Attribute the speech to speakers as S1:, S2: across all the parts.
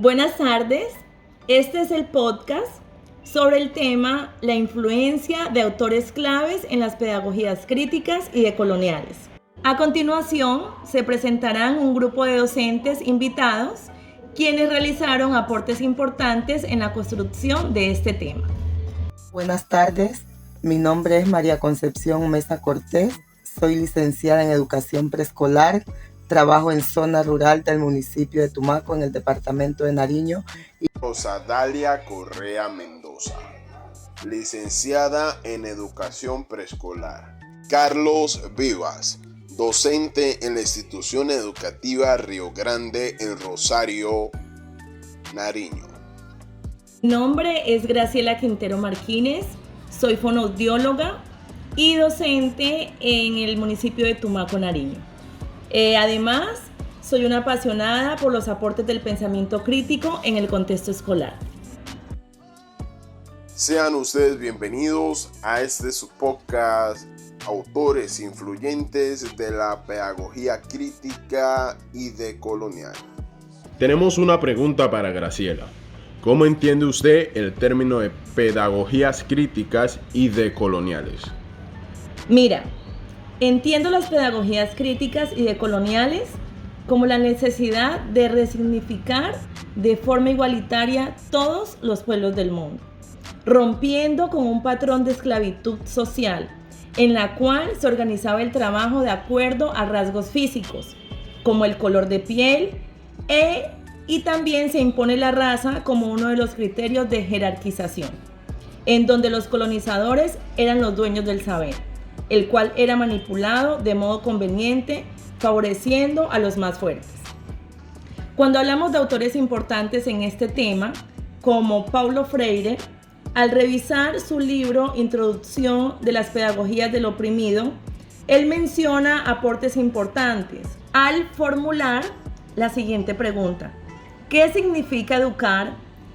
S1: Buenas tardes, este es el podcast sobre el tema la influencia de autores claves en las pedagogías críticas y decoloniales. A continuación, se presentarán un grupo de docentes invitados quienes realizaron aportes importantes en la construcción de este tema.
S2: Buenas tardes, mi nombre es María Concepción Mesa Cortés, soy licenciada en Educación Preescolar. Trabajo en zona rural del municipio de Tumaco, en el departamento de Nariño.
S3: Rosadalia Correa Mendoza, licenciada en Educación Preescolar. Carlos Vivas, docente en la institución educativa Río Grande en Rosario, Nariño.
S1: Mi nombre es Graciela Quintero Martínez, soy fonoaudióloga y docente en el municipio de Tumaco, Nariño. Además, soy una apasionada por los aportes del pensamiento crítico en el contexto escolar.
S3: Sean ustedes bienvenidos a su podcast, Autores Influyentes de la Pedagogía Crítica y Decolonial.
S4: Tenemos una pregunta para Graciela. ¿Cómo entiende usted el término de pedagogías críticas y decoloniales?
S1: Mira, entiendo las pedagogías críticas y decoloniales como la necesidad de resignificar de forma igualitaria todos los pueblos del mundo, rompiendo con un patrón de esclavitud social en la cual se organizaba el trabajo de acuerdo a rasgos físicos, como el color de piel, y también se impone la raza como uno de los criterios de jerarquización, en donde los colonizadores eran los dueños del saber, el cual era manipulado de modo conveniente, favoreciendo a los más fuertes. Cuando hablamos de autores importantes en este tema, como Paulo Freire, al revisar su libro Introducción de las Pedagogías del Oprimido, él menciona aportes importantes al formular la siguiente pregunta: ¿qué significa educar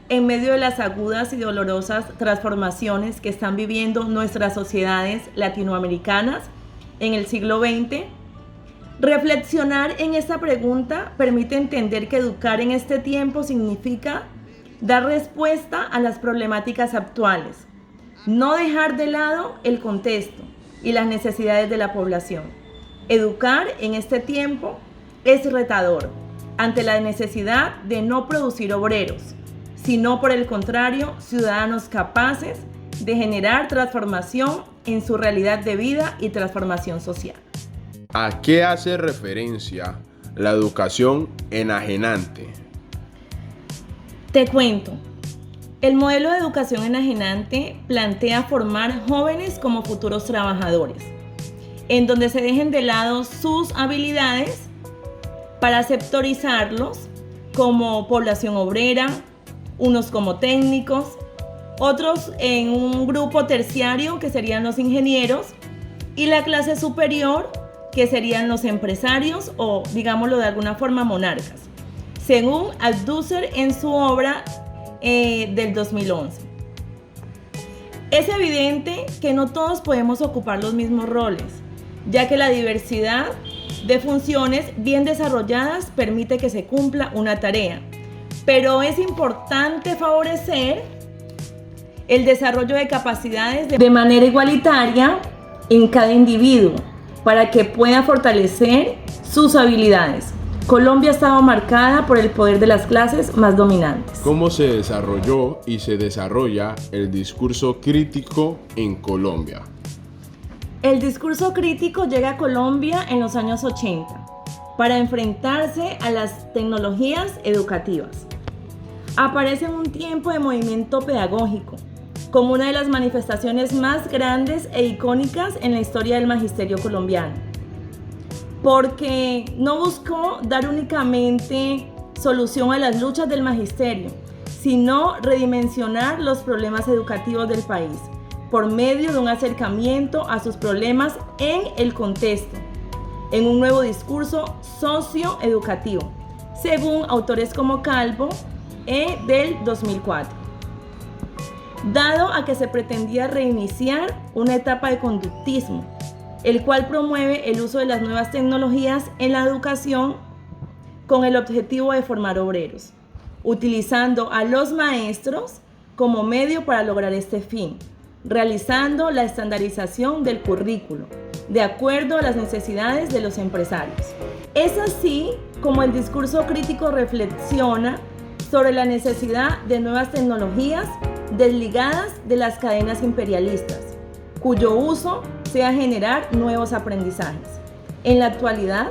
S1: en medio de las agudas y dolorosas transformaciones que están viviendo nuestras sociedades latinoamericanas en el siglo XX? Reflexionar en esta pregunta permite entender que educar en este tiempo significa dar respuesta a las problemáticas actuales, no dejar de lado el contexto y las necesidades de la población. Educar en este tiempo es retador ante la necesidad de no producir obreros, sino por el contrario, ciudadanos capaces de generar transformación en su realidad de vida y transformación social.
S4: ¿A qué hace referencia la educación enajenante?
S1: Te cuento, el modelo de educación enajenante plantea formar jóvenes como futuros trabajadores, en donde se dejen de lado sus habilidades para sectorizarlos como población obrera, unos como técnicos, otros en un grupo terciario que serían los ingenieros y la clase superior que serían los empresarios o, digámoslo de alguna forma, monarcas, según Althusser en su obra del 2011. Es evidente que no todos podemos ocupar los mismos roles, ya que la diversidad de funciones bien desarrolladas permite que se cumpla una tarea. Pero es importante favorecer el desarrollo de capacidades de manera igualitaria en cada individuo para que pueda fortalecer sus habilidades. Colombia ha estado marcada por el poder de las clases más dominantes.
S4: ¿Cómo se desarrolló y se desarrolla el discurso crítico en Colombia?
S1: El discurso crítico llega a Colombia en los años 80 para enfrentarse a las tecnologías educativas. Aparece en un tiempo de movimiento pedagógico, como una de las manifestaciones más grandes e icónicas en la historia del magisterio colombiano, porque no buscó dar únicamente solución a las luchas del magisterio, sino redimensionar los problemas educativos del país, por medio de un acercamiento a sus problemas en el contexto, en un nuevo discurso socioeducativo, según autores como Calvo, del 2004. Dado a que se pretendía reiniciar una etapa de conductismo, el cual promueve el uso de las nuevas tecnologías en la educación con el objetivo de formar obreros. utilizando a los maestros como medio para lograr este fin, realizando la estandarización del currículo de acuerdo a las necesidades de los empresarios. Es así como el discurso crítico reflexiona sobre la necesidad de nuevas tecnologías desligadas de las cadenas imperialistas, cuyo uso sea generar nuevos aprendizajes. En la actualidad,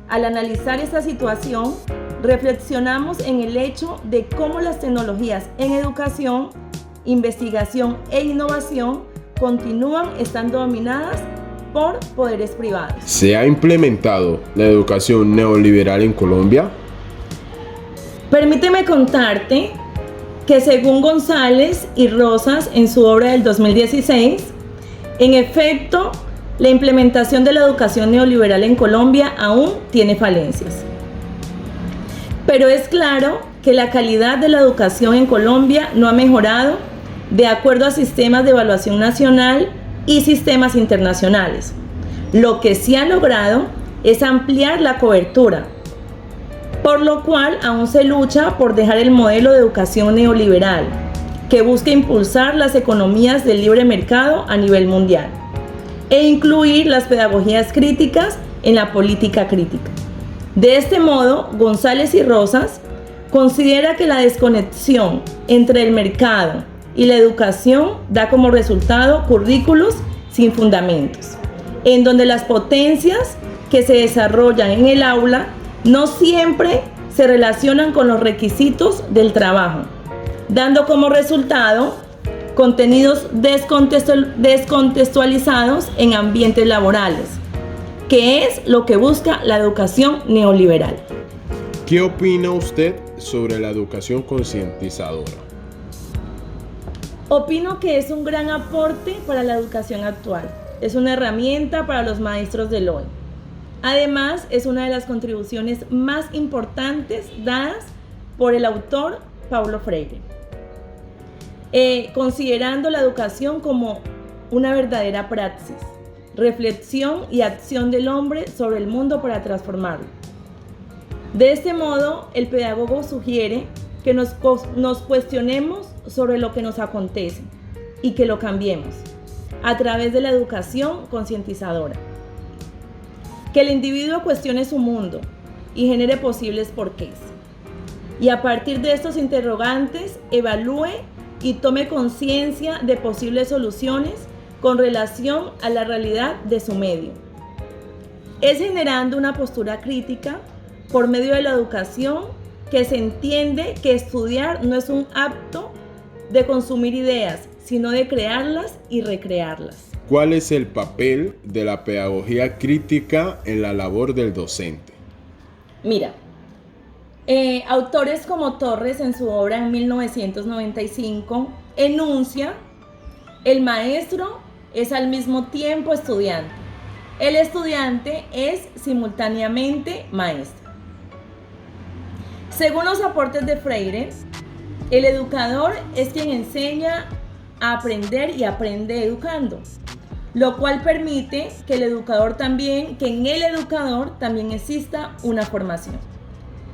S1: al analizar esta situación, reflexionamos en el hecho de cómo las tecnologías en educación, investigación e innovación continúan estando dominadas por poderes privados.
S4: ¿Se ha implementado la educación neoliberal en Colombia?
S1: Permíteme contarte que según González y Rosas en su obra del 2016, en efecto, la implementación de la educación neoliberal en Colombia aún tiene falencias. Pero es claro que la calidad de la educación en Colombia no ha mejorado de acuerdo a sistemas de evaluación nacional y sistemas internacionales. Lo que sí ha logrado es ampliar la cobertura, por lo cual aún se lucha por dejar el modelo de educación neoliberal, que busca impulsar las economías del libre mercado a nivel mundial, e incluir las pedagogías críticas en la política crítica. De este modo, González y Rosas considera que la desconexión entre el mercado y la educación da como resultado currículos sin fundamentos, en donde las potencias que se desarrollan en el aula no siempre se relacionan con los requisitos del trabajo, dando como resultado contenidos descontextualizados en ambientes laborales, que es lo que busca la educación neoliberal.
S4: ¿Qué opina usted sobre la educación concientizadora?
S1: Opino que es un gran aporte para la educación actual. Es una herramienta para los maestros del hoy. Además, es una de las contribuciones más importantes dadas por el autor Paulo Freire, considerando la educación como una verdadera praxis, reflexión y acción del hombre sobre el mundo para transformarlo. De este modo, el pedagogo sugiere que nos cuestionemos sobre lo que nos acontece y que lo cambiemos a través de la educación concientizadora. Que el individuo cuestione su mundo y genere posibles porqués. Y a partir de estos interrogantes, evalúe y tome conciencia de posibles soluciones con relación a la realidad de su medio. Es generando una postura crítica por medio de la educación que se entiende que estudiar no es un acto de consumir ideas, sino de crearlas y recrearlas.
S4: ¿Cuál es el papel de la pedagogía crítica en la labor del docente?
S1: Mira, autores como Torres en su obra en 1995 enuncia: el maestro es al mismo tiempo estudiante. El estudiante es simultáneamente maestro. Según los aportes de Freire, el educador es quien enseña a aprender y aprende educando, lo cual permite que en el educador también exista una formación.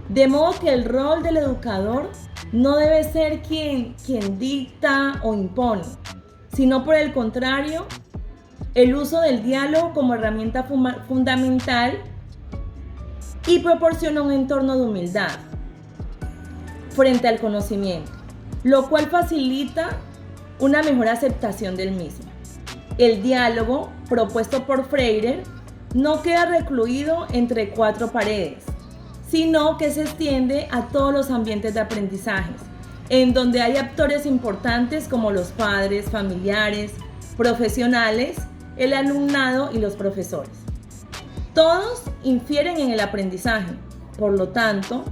S1: De modo que el rol del educador no debe ser quien dicta o impone, sino por el contrario, el uso del diálogo como herramienta fundamental y proporciona un entorno de humildad frente al conocimiento, lo cual facilita una mejor aceptación del mismo. El diálogo propuesto por Freire no queda recluido entre cuatro paredes, sino que se extiende a todos los ambientes de aprendizajes, en donde hay actores importantes como los padres, familiares, profesionales, el alumnado y los profesores. Todos infieren en el aprendizaje, por lo tanto,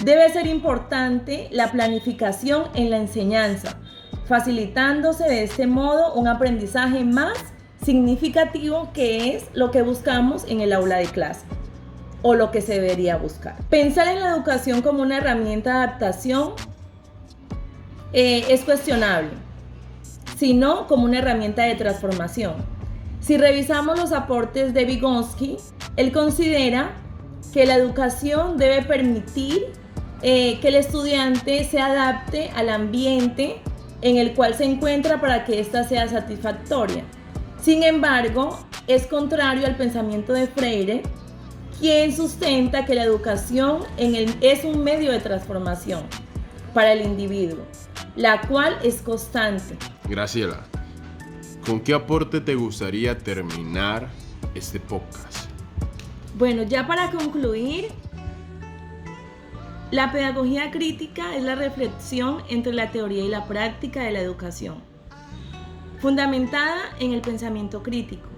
S1: debe ser importante la planificación en la enseñanza, facilitándose de este modo un aprendizaje más significativo, que es lo que buscamos en el aula de clase, o lo que se debería buscar. Pensar en la educación como una herramienta de adaptación es cuestionable, sino como una herramienta de transformación. Si revisamos los aportes de Vygotsky, él considera que la educación debe permitir que el estudiante se adapte al ambiente en el cual se encuentra para que ésta sea satisfactoria. Sin embargo, es contrario al pensamiento de Freire, quien sustenta que la educación es un medio de transformación para el individuo, la cual es constante.
S4: Graciela, ¿con qué aporte te gustaría terminar este podcast?
S1: Bueno, ya para concluir, la pedagogía crítica es la reflexión entre la teoría y la práctica de la educación, fundamentada en el pensamiento crítico,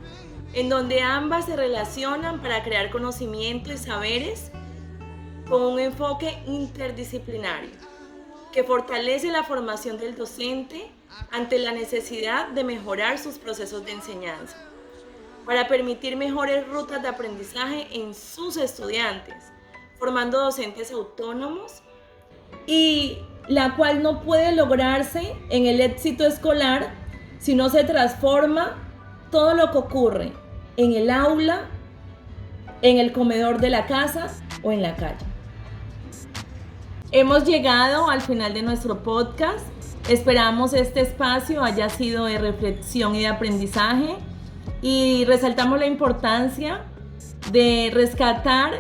S1: en donde ambas se relacionan para crear conocimiento y saberes con un enfoque interdisciplinario que fortalece la formación del docente ante la necesidad de mejorar sus procesos de enseñanza, para permitir mejores rutas de aprendizaje en sus estudiantes, formando docentes autónomos, y la cual no puede lograrse en el éxito escolar si no se transforma todo lo que ocurre en el aula, en el comedor de la casa o en la calle. Hemos llegado al final de nuestro podcast. Esperamos este espacio haya sido de reflexión y de aprendizaje, y resaltamos la importancia de rescatar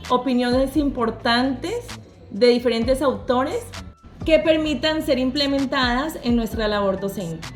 S1: opiniones importantes de diferentes autores que permitan ser implementadas en nuestra labor docente.